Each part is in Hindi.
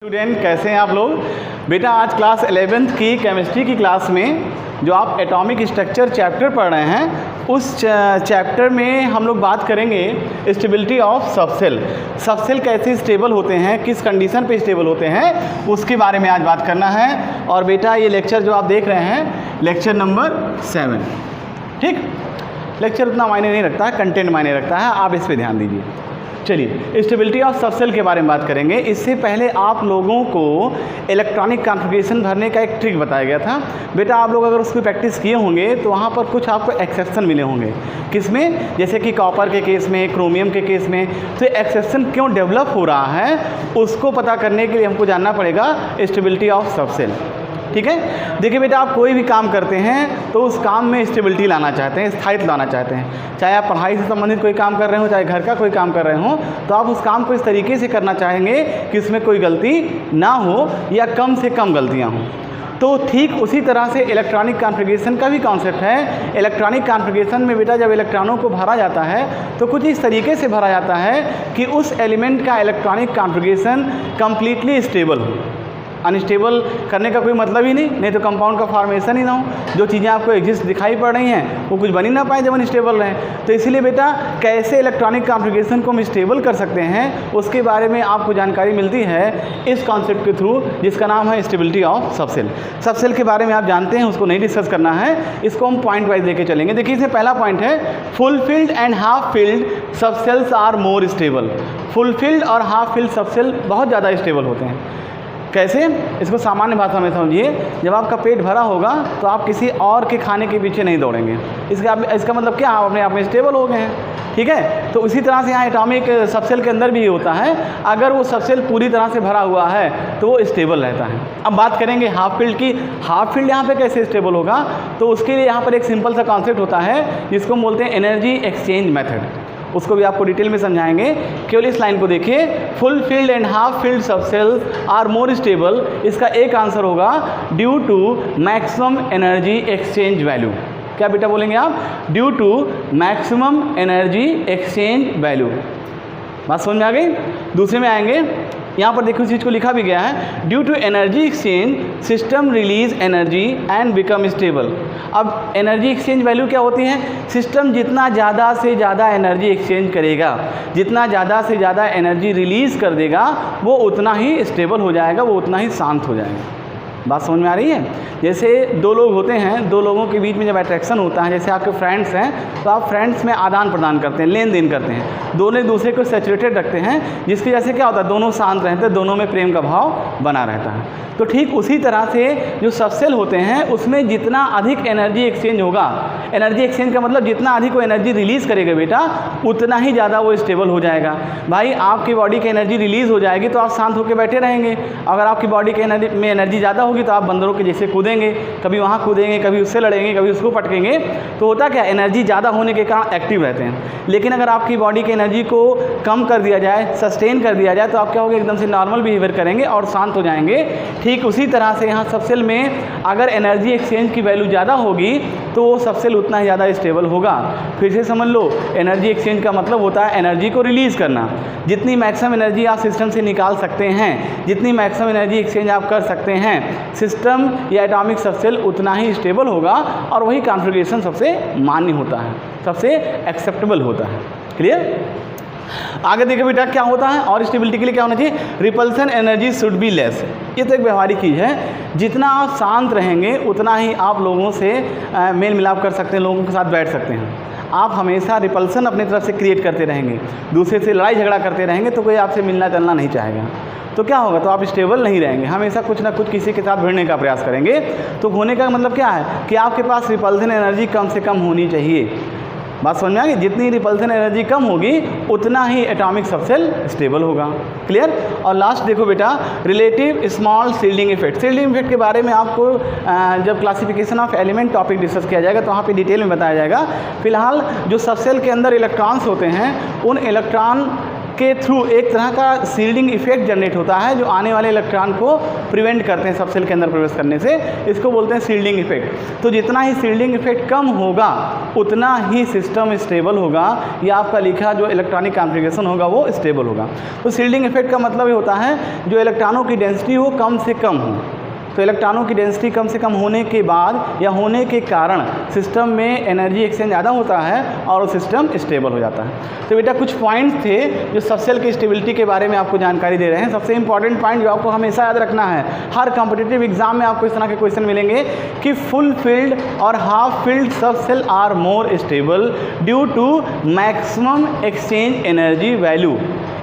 स्टूडेंट कैसे हैं आप लोग। बेटा आज क्लास 11th की केमिस्ट्री की क्लास में जो आप एटॉमिक स्ट्रक्चर चैप्टर पढ़ रहे हैं उस चैप्टर में हम लोग बात करेंगे स्टेबिलिटी ऑफ सबसेल। सबसेल कैसे स्टेबल होते हैं, किस कंडीशन पे स्टेबल होते हैं, उसके बारे में आज बात करना है। और बेटा ये लेक्चर जो आप देख रहे हैं लेक्चर नंबर 7, ठीक। लेक्चर उतना मायने नहीं रखता है, कंटेंट मायने रखता है, आप इस पर ध्यान दीजिए। चलिए स्टेबिलिटी ऑफ सबसेल के बारे में बात करेंगे। इससे पहले आप लोगों को इलेक्ट्रॉनिक कॉन्फ़िगरेशन भरने का एक ट्रिक बताया गया था। बेटा आप लोग अगर उसकी प्रैक्टिस किए होंगे तो वहाँ पर कुछ आपको एक्सेप्शन मिले होंगे। किसमें? जैसे कि कॉपर के केस में, क्रोमियम के केस में। तो एक्सेप्शन क्यों डेवलप हो रहा है उसको पता करने के लिए हमको जानना पड़ेगा स्टेबिलिटी ऑफ सबसेल, ठीक है। देखिए बेटा आप कोई भी काम करते हैं तो उस काम में स्टेबिलिटी लाना चाहते हैं, स्थायित्व लाना चाहते हैं। चाहे आप पढ़ाई से संबंधित कोई काम कर रहे हो, चाहे घर का कोई काम कर रहे हो, तो आप उस काम को इस तरीके से करना चाहेंगे कि उसमें कोई गलती ना हो या कम से कम गलतियां हों। तो ठीक उसी तरह से इलेक्ट्रॉनिक कॉन्फ़िगरेशन का भी कॉन्सेप्ट है। इलेक्ट्रॉनिक कॉन्फ़िगरेशन में बेटा जब इलेक्ट्रॉनों को भरा जाता है तो कुछ इस तरीके से भरा जाता है कि उस एलिमेंट का इलेक्ट्रॉनिक कॉन्फ़िगरेशन कम्प्लीटली स्टेबल हो। अनस्टेबल करने का कोई मतलब ही नहीं तो कंपाउंड का फॉर्मेशन ही ना हो। जो चीज़ें आपको एग्जिस्ट दिखाई पड़ रही हैं वो कुछ बन ही ना पाए जब अनस्टेबल रहें। तो इसीलिए बेटा कैसे इलेक्ट्रॉनिक कॉन्फ़िगरेशन को हम स्टेबल कर सकते हैं उसके बारे में आपको जानकारी मिलती है इस कॉन्सेप्ट के थ्रू, जिसका नाम है स्टेबिलिटी ऑफ सबसेल। सबसेल के बारे में आप जानते हैं, उसको नहीं डिस्कस करना है, इसको हम पॉइंट वाइज लेके चलेंगे। देखिए इसमें पहला पॉइंट है full filled and half filled subshells are more stable. Full filled और हाफ फिल्ड सबसेल बहुत ज़्यादा स्टेबल होते हैं। कैसे? इसको सामान्य भाषा में समझिए। जब आपका पेट भरा होगा तो आप किसी और के खाने के पीछे नहीं दौड़ेंगे। इसका मतलब क्या, आप अपने आप में स्टेबल हो गए हैं, ठीक है। तो उसी तरह से यहाँ एटॉमिक सबसेल के अंदर भी ये होता है। अगर वो सबसेल पूरी तरह से भरा हुआ है तो वो स्टेबल रहता है। अब बात करेंगे हाफ फील्ड की। हाफ फील्ड यहाँ पे कैसे स्टेबल होगा, तो उसके लिए यहाँ पर एक सिंपल सा कॉन्सेप्ट होता है जिसको हम बोलते हैं एनर्जी एक्सचेंज मेथड। उसको भी आपको डिटेल में समझाएंगे। केवल इस लाइन को देखिए, full filled and half filled subshells are more stable. इसका एक आंसर होगा due to maximum energy exchange value. क्या बेटा बोलेंगे आप? Due to maximum energy exchange value. बात समझ में आ गई? दूसरे में आएंगे, यहाँ पर देखो इस चीज़ को लिखा भी गया है, due to energy exchange system release energy and become stable. अब एनर्जी एक्सचेंज वैल्यू क्या होती है? सिस्टम जितना ज़्यादा से ज़्यादा एनर्जी एक्सचेंज करेगा, जितना ज़्यादा से ज़्यादा एनर्जी रिलीज़ कर देगा, वो उतना ही स्टेबल हो जाएगा, वो उतना ही शांत हो जाएगा। बात समझ में आ रही है? जैसे दो लोग होते हैं, दो लोगों के बीच में जब अट्रैक्शन होता है, जैसे आपके फ्रेंड्स हैं तो आप फ्रेंड्स में आदान प्रदान करते हैं, लेन देन करते हैं, दोनों एक दूसरे को सैचुरेटेड रखते हैं, जिसकी वजह से क्या होता है, दोनों शांत रहते हैं, दोनों में प्रेम का भाव बना रहता है। तो ठीक उसी तरह से जो सबसेल होते हैं उसमें जितना अधिक एनर्जी एक्सचेंज होगा, एनर्जी एक्सचेंज का मतलब जितना अधिक वो एनर्जी रिलीज़ करेगा बेटा उतना ही ज़्यादा वो स्टेबल हो जाएगा। भाई आपकी बॉडी की एनर्जी रिलीज़ हो जाएगी तो आप शांत होकर बैठे रहेंगे। अगर आपकी बॉडी के एनर्जी ज़्यादा होगी तो आप बंदरों के जैसे कूदेंगे, कभी वहाँ कूदेंगे, कभी उससे लड़ेंगे, कभी उसको पटकेंगे। तो होता क्या, एनर्जी ज़्यादा होने के कारण एक्टिव रहते हैं। लेकिन अगर आपकी बॉडी की एनर्जी को कम कर दिया जाए, सस्टेन कर दिया जाए, तो आप क्या होगा, एकदम से नॉर्मल बिहेवियर करेंगे और शांत हो जाएंगे। ठीक उसी तरह से यहाँ सबसेल में अगर एनर्जी एक्सचेंज की वैल्यू ज़्यादा होगी तो वो सबसेल उतना ही ज़्यादा स्टेबल होगा। फिर से समझ लो, एनर्जी एक्सचेंज का मतलब होता है एनर्जी को रिलीज़ करना। जितनी मैक्सिमम एनर्जी आप सिस्टम से निकाल सकते हैं, जितनी मैक्सिमम एनर्जी एक्सचेंज आप कर सकते हैं, सिस्टम या एटॉमिक सबसेल उतना ही स्टेबल होगा और वही कॉन्फ़िगरेशन सबसे मान्य होता है, सबसे एक्सेप्टेबल होता है। क्लियर? आगे देखिए बेटा क्या होता है, और स्टेबिलिटी के लिए क्या होना चाहिए, repulsion energy should be less. ये तो एक व्यवहारिक चीज़ है। जितना आप शांत रहेंगे उतना ही आप लोगों से मेल मिलाप कर सकते हैं, लोगों के साथ बैठ सकते हैं। आप हमेशा रिपल्सन अपनी तरफ से क्रिएट करते रहेंगे, दूसरे से लड़ाई झगड़ा करते रहेंगे तो कोई आपसे मिलना चलना नहीं चाहेगा। तो क्या होगा, तो आप स्टेबल नहीं रहेंगे, हमेशा कुछ ना कुछ किसी के साथ भिड़ने का प्रयास करेंगे। तो होने का मतलब क्या है कि आपके पास रिपल्सन एनर्जी कम से कम होनी चाहिए। बात समझ में आ गई? जितनी रिपल्सन एनर्जी कम होगी उतना ही एटॉमिक सबसेल स्टेबल होगा। क्लियर? और लास्ट देखो बेटा, relative small shielding effect. Shielding effect के बारे में आपको जब classification of element topic discuss किया जाएगा तो वहाँ पे डिटेल में बताया जाएगा। फिलहाल जो सबसेल के अंदर इलेक्ट्रॉन्स होते हैं उन इलेक्ट्रॉन के थ्रू एक तरह का शील्डिंग इफेक्ट जनरेट होता है जो आने वाले इलेक्ट्रॉन को प्रिवेंट करते हैं सब सेल के अंदर प्रवेश करने से, इसको बोलते हैं शील्डिंग इफेक्ट। तो जितना ही शील्डिंग इफेक्ट कम होगा उतना ही सिस्टम स्टेबल होगा, या आपका लिखा जो इलेक्ट्रॉनिक कॉन्फ़िगरेशन होगा वो स्टेबल होगा। तो शील्डिंग इफेक्ट का मतलब ये होता है जो इलेक्ट्रॉनों की डेंसिटी वो कम से कम हो। तो इलेक्ट्रॉनों की डेंसिटी कम से कम होने के बाद या होने के कारण सिस्टम में एनर्जी एक्सचेंज ज़्यादा होता है और वो सिस्टम स्टेबल हो जाता है। तो बेटा कुछ पॉइंट्स थे जो सब सेल की स्टेबिलिटी के बारे में आपको जानकारी दे रहे हैं। सबसे इंपॉर्टेंट पॉइंट जो आपको हमेशा याद रखना है, हर कॉम्पिटिटिव एग्जाम में आपको इस तरह के क्वेश्चन मिलेंगे कि फुल फिल्ड और half filled subshell are more stable due to maximum exchange energy value.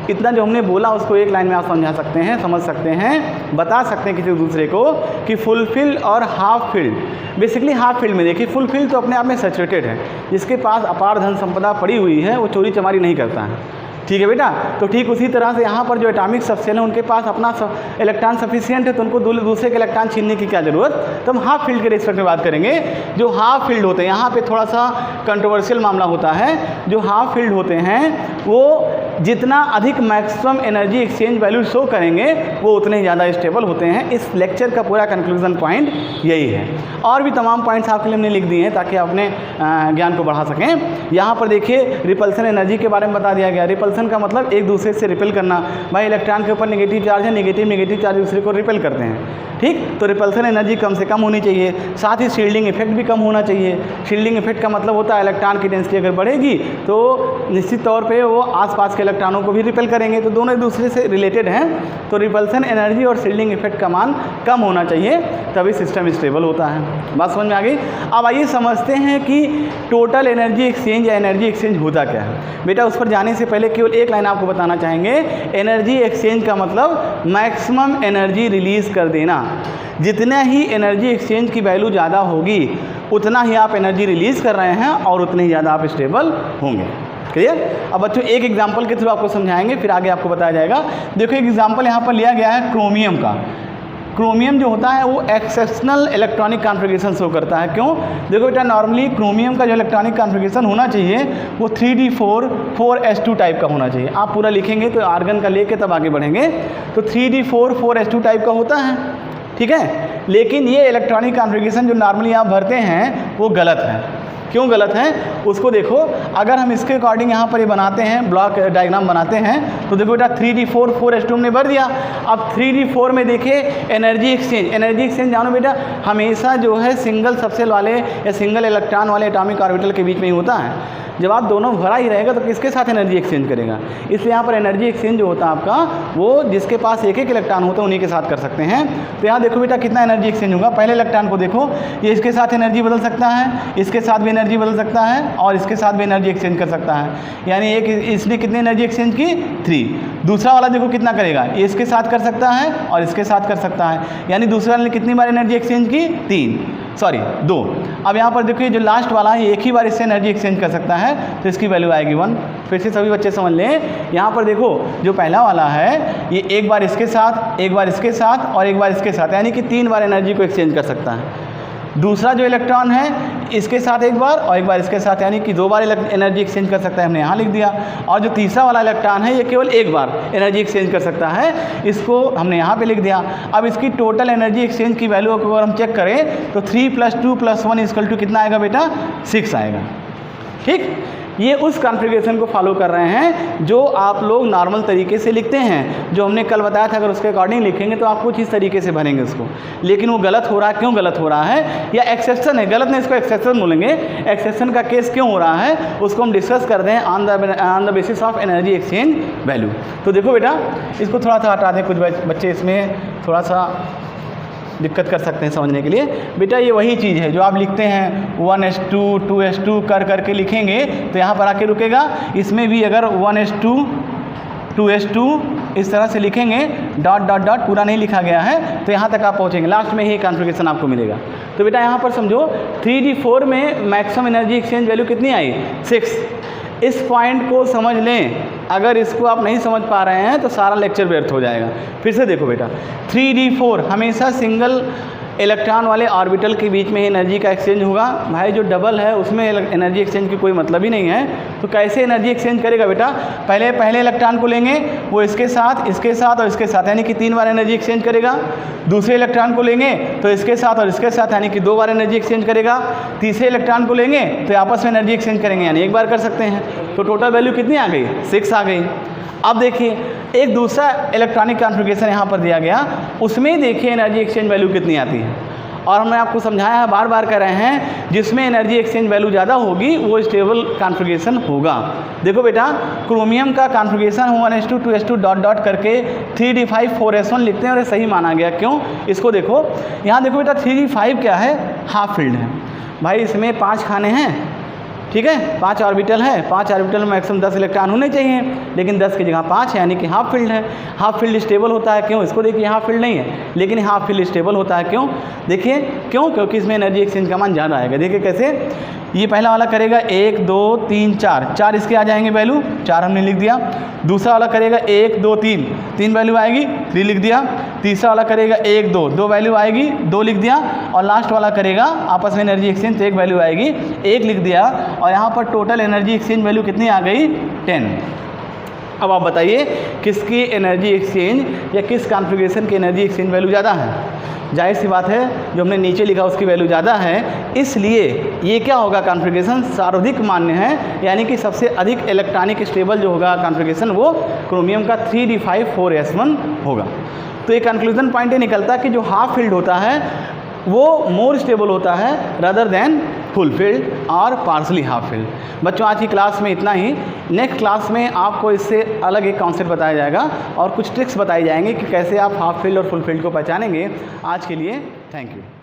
इतना जो हमने बोला उसको एक लाइन में आप समझा सकते हैं, समझ सकते हैं, बता सकते हैं किसी दूसरे को कि फुल फिल्ड और half field. Basically half field में देखिए, फुल फील्ड तो अपने आप में सैचुरेटेड है, जिसके पास अपार धन संपदा पड़ी हुई है वो चोरी चमारी नहीं करता है, ठीक है बेटा। तो ठीक उसी तरह से यहाँ पर जो एटॉमिक सबसेल है उनके पास अपना इलेक्ट्रॉन सफिशिएंट है, तो उनको दूसरे के इलेक्ट्रॉन छीनने की क्या ज़रूरत। तो हम हाफ फील्ड के रेस्पेक्ट में बात करेंगे। जो हाफ फील्ड होते हैं, यहाँ पे थोड़ा सा कंट्रोवर्शियल मामला होता है। जो हाफ फील्ड होते हैं वो जितना अधिक maximum energy exchange value show करेंगे वो उतने ही ज़्यादा स्टेबल होते हैं। इस लेक्चर का पूरा कंक्लूजन पॉइंट यही है। और भी तमाम पॉइंट्स आपके लिए हमने लिख दिए हैं ताकि अपने ज्ञान को बढ़ा सकें। यहाँ पर देखिए रिपल्सन एनर्जी के बारे में बता दिया गया। रिपल्सन का मतलब एक दूसरे से रिपेल करना। भाई इलेक्ट्रॉन के ऊपर नेगेटिव चार्ज है, नेगेटिव चार्ज दूसरे को रिपेल करते हैं, ठीक। तो रिपल्सन एनर्जी कम से कम होनी चाहिए। साथ ही शील्डिंग इफेक्ट भी कम होना चाहिए। शील्डिंग इफेक्ट का मतलब होता है इलेक्ट्रॉन की डेंसिटी अगर बढ़ेगी तो निश्चित तौर पे वो आसपास के इलेक्ट्रॉनों को भी रिपेल करेंगे, तो दोनों एक दूसरे से रिलेटेड हैं। तो रिपल्सन एनर्जी और शील्डिंग इफेक्ट का मान कम होना चाहिए, तभी सिस्टम स्टेबल होता है। बात समझ में आ गई। अब आइए समझते हैं कि टोटल एनर्जी एक्सचेंज या एनर्जी एक्सचेंज होता क्या है। बेटा उस पर जाने से पहले केवल एक लाइन आपको बताना चाहेंगे। एनर्जी एक्सचेंज का मतलब मैक्सिमम एनर्जी रिलीज़ कर देना। जितना ही एनर्जी एक्सचेंज की वैल्यू ज़्यादा होगी उतना ही आप एनर्जी रिलीज़ कर रहे हैं और उतने ही ज़्यादा आप स्टेबल होंगे। क्लियर। अब बच्चों एक एग्जांपल के थ्रू आपको समझाएंगे, फिर आगे आपको बताया जाएगा। देखो एक एग्जांपल यहाँ पर लिया गया है क्रोमियम का। क्रोमियम जो होता है वो एक्सेप्शनल इलेक्ट्रॉनिक कॉन्फ़िगरेशन शो करता है। क्यों? देखो बेटा नॉर्मली क्रोमियम का जो इलेक्ट्रॉनिक कॉन्फ़िगरेशन होना चाहिए वो 3d4 4s2 टाइप का होना चाहिए। आप पूरा लिखेंगे तो आर्गन का लेके तब आगे बढ़ेंगे। तो 3d4 4s2 टाइप का होता है, ठीक है। लेकिन ये इलेक्ट्रॉनिक कॉन्फ़िगरेशन जो नॉर्मली आप भरते हैं वो गलत है। क्यों गलत है उसको देखो। अगर हम इसके अकॉर्डिंग यहाँ पर ये बनाते हैं, ब्लॉक डायग्राम बनाते हैं, तो देखो बेटा 3d4 4s2 हमने भर दिया। अब 3d4 में देखिए एनर्जी एक्सचेंज जानो बेटा हमेशा जो है सिंगल सबसेल वाले या सिंगल इलेक्ट्रॉन वाले एटॉमिक ऑर्बिटल के बीच में ही होता है। जब आप दोनों भरा ही रहेगा तो किसके साथ एनर्जी एक्सचेंज करेगा। इसलिए यहाँ पर एनर्जी एक्सचेंज जो होता है आपका वो जिसके पास एक एक इलेक्ट्रॉन होता है उन्हीं के साथ कर सकते हैं। तो यहाँ देखो बेटा कितना एनर्जी एक्सचेंज होगा। पहले इलेक्ट्रॉन को देखो, ये इसके साथ एनर्जी बदल सकता है, इसके साथ भी एनर्जी बदल सकता है और इसके साथ भी एनर्जी एक्सचेंज कर सकता है। यानी एक इसने कितनी एनर्जी एक्सचेंज की 3। दूसरा वाला देखो कितना करेगा, ये इसके साथ कर सकता है और इसके साथ कर सकता है। यानी दूसरे वाले ने कितनी बार एनर्जी एक्सचेंज की 2। अब यहाँ पर देखिए जो लास्ट वाला है एक ही बार इससे एनर्जी एक्सचेंज कर सकता है तो इसकी वैल्यू आएगी 1। फिर से सभी बच्चे समझ लें। यहाँ पर देखो जो पहला वाला है ये एक बार इसके साथ, एक बार इसके साथ और एक बार इसके साथ, यानी कि 3 बार एनर्जी को एक्सचेंज कर सकता है। दूसरा जो इलेक्ट्रॉन है इसके साथ एक बार और एक बार इसके साथ, यानी कि 2 बार एनर्जी एक्सचेंज कर सकता है, हमने यहाँ लिख दिया। और जो तीसरा वाला इलेक्ट्रॉन है ये केवल एक बार एनर्जी एक्सचेंज कर सकता है, इसको हमने यहाँ पे लिख दिया। अब इसकी टोटल एनर्जी एक्सचेंज की वैल्यू को अगर हम चेक करें तो 3 + 2 + 1 = कितना आएगा बेटा 6 आएगा, ठीक। ये उस कॉन्फ़िगरेशन को फॉलो कर रहे हैं जो आप लोग नॉर्मल तरीके से लिखते हैं, जो हमने कल बताया था। अगर उसके अकॉर्डिंग लिखेंगे तो आप कुछ इस तरीके से भरेंगे उसको। लेकिन वो गलत हो रहा है। क्यों गलत हो रहा है? या एक्सेप्शन है, गलत नहीं इसको एक्सेप्शन बोलेंगे। एक्सेप्शन का केस क्यों हो रहा है उसको हम डिस्कस कर दें on the basis of energy exchange value. तो देखो बेटा इसको थोड़ा सा हटा दें, कुछ बच्चे इसमें थोड़ा सा दिक्कत कर सकते हैं समझने के लिए। बेटा ये वही चीज़ है जो आप लिखते हैं 1s2 2s2 करके लिखेंगे तो यहाँ पर आके रुकेगा। इसमें भी अगर 1s2 2s2 इस तरह से लिखेंगे, डॉट पूरा नहीं लिखा गया है, तो यहाँ तक आप पहुँचेंगे। लास्ट में ही कॉन्फ़िगरेशन आपको मिलेगा। तो बेटा यहाँ पर समझो 3d4 में मैक्सिमम एनर्जी एक्सचेंज वैल्यू कितनी आई 6। इस पॉइंट को समझ लें अगर इसको आप नहीं समझ पा रहे हैं तो सारा लेक्चर व्यर्थ हो जाएगा। फिर से देखो बेटा, 3d4 हमेशा सिंगल इलेक्ट्रॉन वाले ऑर्बिटल के बीच में एनर्जी का एक्सचेंज होगा। भाई जो डबल है उसमें एनर्जी एक्सचेंज की कोई मतलब ही नहीं है, तो कैसे एनर्जी एक्सचेंज करेगा बेटा? पहले इलेक्ट्रॉन को लेंगे, वो इसके साथ और इसके साथ, यानी कि 3 बार एनर्जी एक्सचेंज करेगा। दूसरे इलेक्ट्रॉन को लेंगे तो इसके साथ और इसके साथ, यानी कि 2 बार एनर्जी एक्सचेंज करेगा। तीसरे इलेक्ट्रॉन को लेंगे तो आपस में एनर्जी एक्सचेंज करेंगे, यानी 1 बार कर सकते हैं। तो टोटल वैल्यू कितनी आ गई? 6 आ गई। अब देखिए एक दूसरा इलेक्ट्रॉनिक कॉन्फ़िगरेशन यहाँ पर दिया गया, उसमें देखिए एनर्जी एक्सचेंज वैल्यू कितनी आती है। और हमने आपको समझाया है, बार बार कर रहे हैं, जिसमें एनर्जी एक्सचेंज वैल्यू ज़्यादा होगी वो स्टेबल कॉन्फ़िगरेशन होगा। देखो बेटा, क्रोमियम का configuration 1s2 2s2 dot dot करके 3d5 4s1 लिखते हैं और ये सही माना गया। क्यों? इसको देखो, यहाँ देखो बेटा 3d5 क्या है? हाफ फील्ड है। भाई इसमें 5 खाने हैं, ठीक है, 5 ऑर्बिटल है, 5 ऑर्बिटल में मैक्सिमम 10 इलेक्ट्रॉन होने चाहिए, लेकिन 10 की जगह 5 है, यानी कि हाफ फील्ड है। हाफ फील्ड स्टेबल होता है, क्यों? इसको देखिए हाफ फील्ड नहीं है, लेकिन हाफ फील्ड स्टेबल होता है। क्यों? देखिए क्यों? क्योंकि इसमें एनर्जी एक्सचेंज का मान ज़्यादा आएगा। देखिए कैसे, ये पहला वाला करेगा 1 2 3 4 इसके आ जाएंगे वैल्यू, 4 हमने लिख दिया। दूसरा वाला करेगा 1 2 3 वैल्यू आएगी, 3 लिख दिया। तीसरा वाला करेगा 1 2 वैल्यू आएगी, 2 लिख दिया। और लास्ट वाला करेगा आपस में एनर्जी एक्सचेंज, तो 1 वैल्यू आएगी, 1 लिख दिया। और यहाँ पर टोटल एनर्जी एक्सचेंज वैल्यू कितनी आ गई? 10। अब आप बताइए किसकी एनर्जी एक्सचेंज या किस कॉन्फ़िगरेशन की एनर्जी एक्सचेंज वैल्यू ज़्यादा है? जाहिर सी बात है, जो हमने नीचे लिखा उसकी वैल्यू ज़्यादा है, इसलिए ये क्या होगा? कॉन्फ़िगरेशन सर्वाधिक मान्य है, यानी कि सबसे अधिक इलेक्ट्रॉनिक स्टेबल जो होगा कॉन्फ़िगरेशन वो क्रोमियम का 3d5 4s1 होगा। तो ये कंक्लूजन पॉइंट ये निकलता है कि जो हाफ फील्ड होता है वो मोर स्टेबल होता है रादर देन फुल फील्ड और पार्सली हाफ फील्ड। बच्चों आज की क्लास में इतना ही। नेक्स्ट क्लास में आपको इससे अलग एक कॉन्सेप्ट बताया जाएगा और कुछ ट्रिक्स बताई जाएंगे कि कैसे आप हाफ फील्ड और फुल फील्ड को पहचानेंगे। आज के लिए थैंक यू।